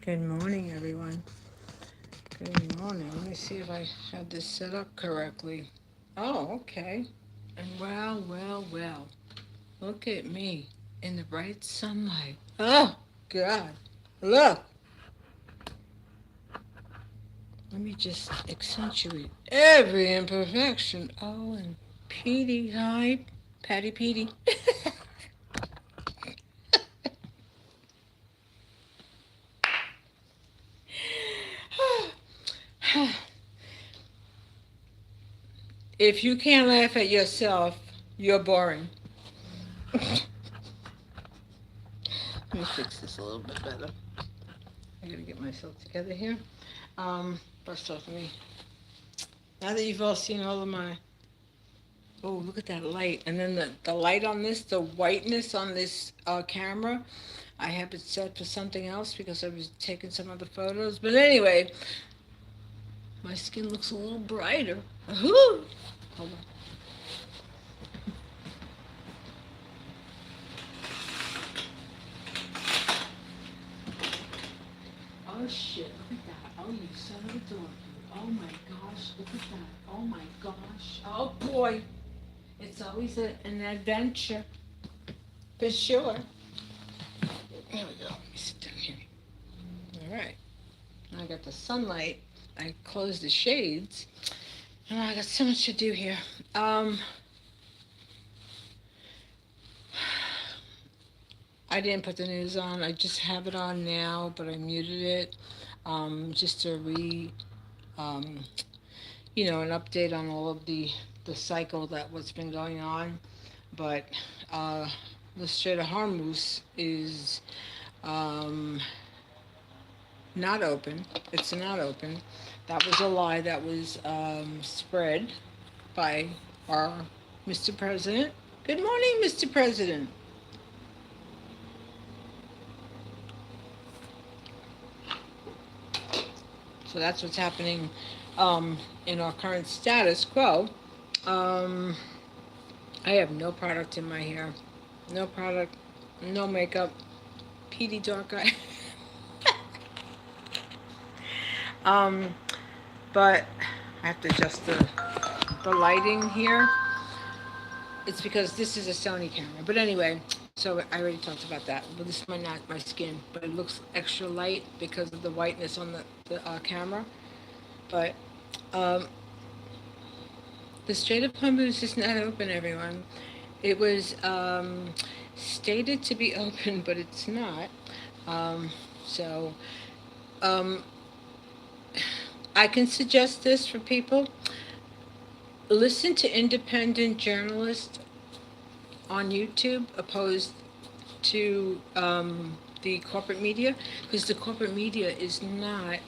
Good morning, everyone. Good morning. Let me see if I have this set up correctly. Oh, okay. And well. Look at me in the bright sunlight. Oh, God. Look. Let me just accentuate every imperfection. Oh, and Petey. Hi, Patty Petey. If you can't laugh at yourself, you're boring. Let me fix this a little bit better. I gotta get myself together here. First off, now that you've all seen all of my, oh, look at that light. And then the light on this, the whiteness on this camera, I have it set for something else because I was taking some other photos. But anyway, my skin looks a little brighter. Hold on. Oh shit, look at that. Oh, you son of a dog. Oh my gosh, look at that. Oh my gosh. Oh boy. It's always an adventure. For sure. There we go. Let me sit down here. All right. Now I got the sunlight. I closed the shades. And I got so much to do here. I didn't put the news on. I just have it on now, but I muted it. Just to um, an update on all of the cycle that what's been going on. But the Strait of Hormuz is um, not open. It's not open. That was a lie that was spread by our Mr. President. Good morning, Mr. President. So that's what's happening in our current status quo. Um, I have no product in my hair. No product, no makeup. PD dark eye. um, but I have to adjust the lighting here. It's because this is a Sony camera. But anyway, so I already talked about that. But this is my skin, but it looks extra light because of the whiteness on the camera. But um, the Strait of Hormuz is not open, everyone. It was stated to be open, but it's not. Um, so um, I can suggest this for people. Listen to independent journalists on YouTube opposed to the corporate media, because the corporate media is not,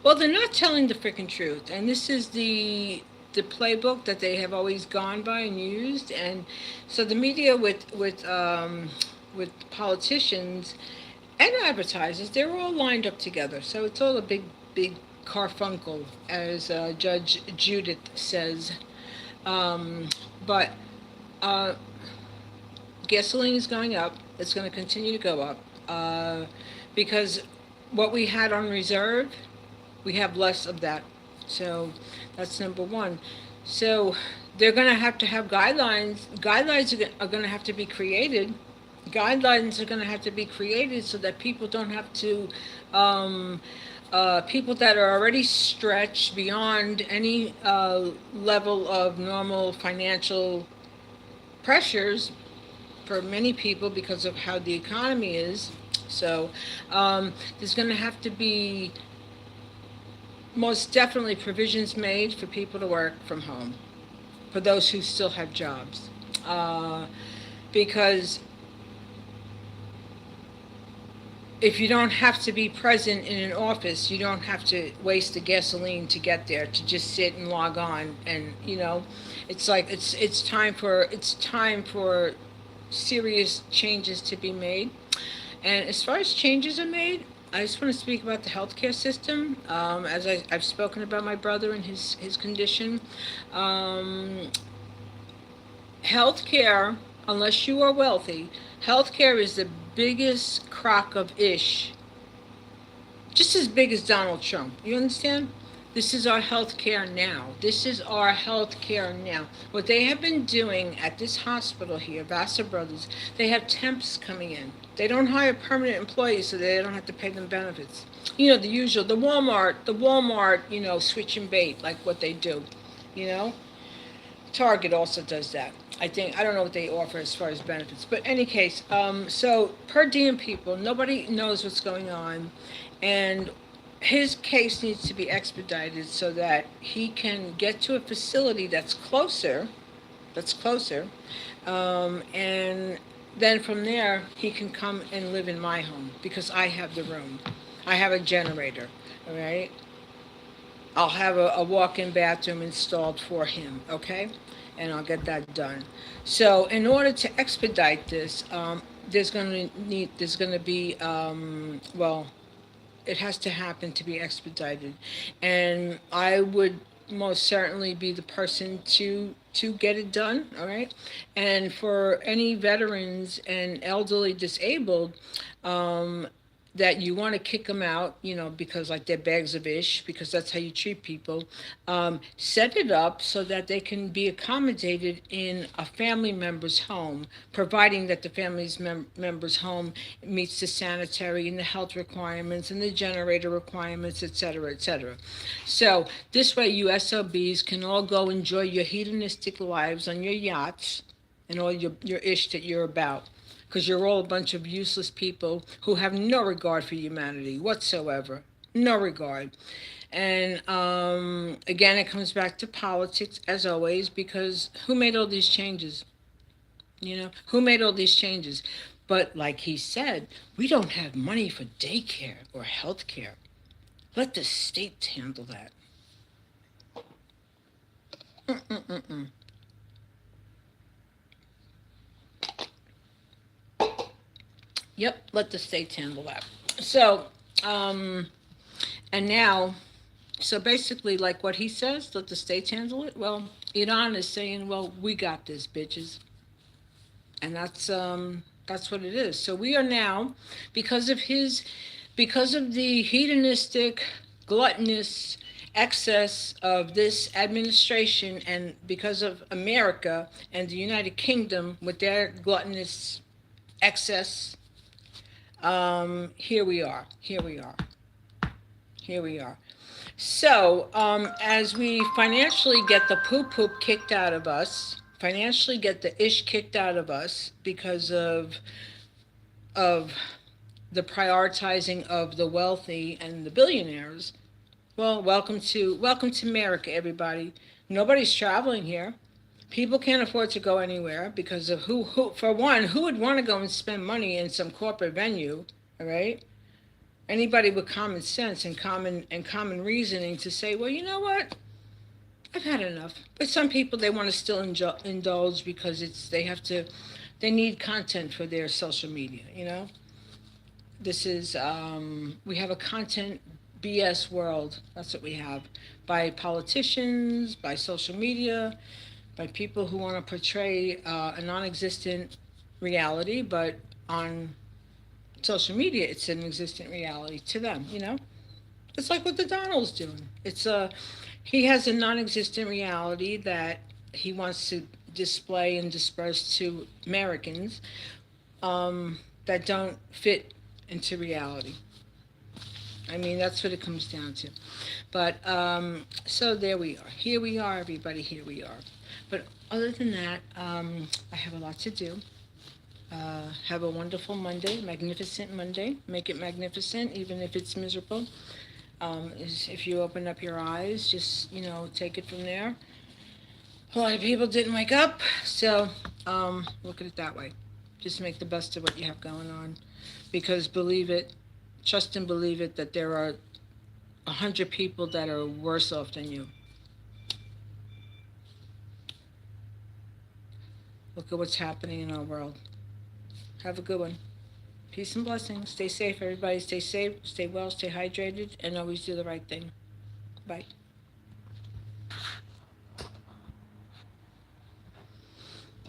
well, they're not telling the freaking truth. And this is the playbook that they have always gone by and used. And so the media with politicians and advertisers, they're all lined up together. So it's all a big carfuncle, as Judge Judith says. Um, but uh, gasoline is going up. It's going to continue to go up because what we had on reserve, we have less of that. So that's number one. So they're going to have guidelines. Are going to have to be created. Guidelines are going to have to be created so that people don't have to. People that are already stretched beyond any level of normal financial pressures for many people because of how the economy is. So there's going to have to be most definitely provisions made for people to work from home, for those who still have jobs. Because if you don't have to be present in an office, you don't have to waste the gasoline to get there, to just sit and log on. And it's like it's time for serious changes to be made. And as far as changes are made, I just want to speak about the healthcare system. As I've spoken about my brother and his condition. Um, Healthcare, unless you are wealthy, healthcare is the biggest crock of ish just as big as Donald Trump. You understand? This is our health care now. This is our health care now. What they have been doing at this hospital here, Vassar Brothers, they have temps coming in. They don't hire permanent employees so they don't have to pay them benefits. You know, the usual, the Walmart, switch and bait, like what they do, you know? Target also does that. I don't know what they offer as far as benefits, but any case, so per diem people, nobody knows what's going on, and his case needs to be expedited so that he can get to a facility that's closer, and then from there he can come and live in my home because I have the room, I have a generator, all right. I'll have a walk-in bathroom installed for him, okay? And I'll get that done. So in order to expedite this, there's going to be, well, it has to happen to be expedited, and I would most certainly be the person to get it done. All right, and for any veterans and elderly disabled, um, that you want to kick them out, because like they're bags of ish, because that's how you treat people. Set it up so that they can be accommodated in a family member's home, providing that the member's home meets the sanitary and the health requirements and the generator requirements, et cetera, et cetera. So this way, you SOBs can all go enjoy your hedonistic lives on your yachts and all your ish that you're about, because you're all a bunch of useless people who have no regard for humanity whatsoever. No regard. And again, it comes back to politics as always, because who made all these changes? Who made all these changes? But like he said, we don't have money for daycare or health care. Let the state handle that. Mm-mm-mm-mm. Yep, let the states handle that. So, um, and now, so basically, like what he says, let the states handle it. Well, Iran is saying, well, we got this, bitches. And that's what it is. So we are now, because of because of the hedonistic, gluttonous excess of this administration, and because of America and the United Kingdom with their gluttonous excess, here we are. Here we are. Here we are. So, as we financially get the poop poop kicked out of us, financially get the ish kicked out of us because of the prioritizing of the wealthy and the billionaires. Well, welcome to America, everybody. Nobody's traveling here. People can't afford to go anywhere because of who for one, who would want to go and spend money in some corporate venue, all right? Anybody with common sense and common reasoning to say, well, you know what? I've had enough. But some people, they want to still indulge because they need content for their social media. We have a content BS world. That's what we have, by politicians, by social media, by people who want to portray a non-existent reality, but on social media, it's an existent reality to them. It's like what the Donald's doing. He has a non-existent reality that he wants to display and disperse to Americans, that don't fit into reality. I mean, that's what it comes down to. But so there we are. Here we are, everybody. Here we are. But other than that, I have a lot to do. Have a wonderful Monday, magnificent Monday. Make it magnificent, even if it's miserable. If you open up your eyes, just take it from there. A lot of people didn't wake up, so look at it that way. Just make the best of what you have going on, because believe it, trust and believe it, that there are 100 people that are worse off than you. Look at what's happening in our world. Have a good one. Peace and blessings. Stay safe, everybody. Stay safe, stay well, stay hydrated, and always do the right thing. Bye.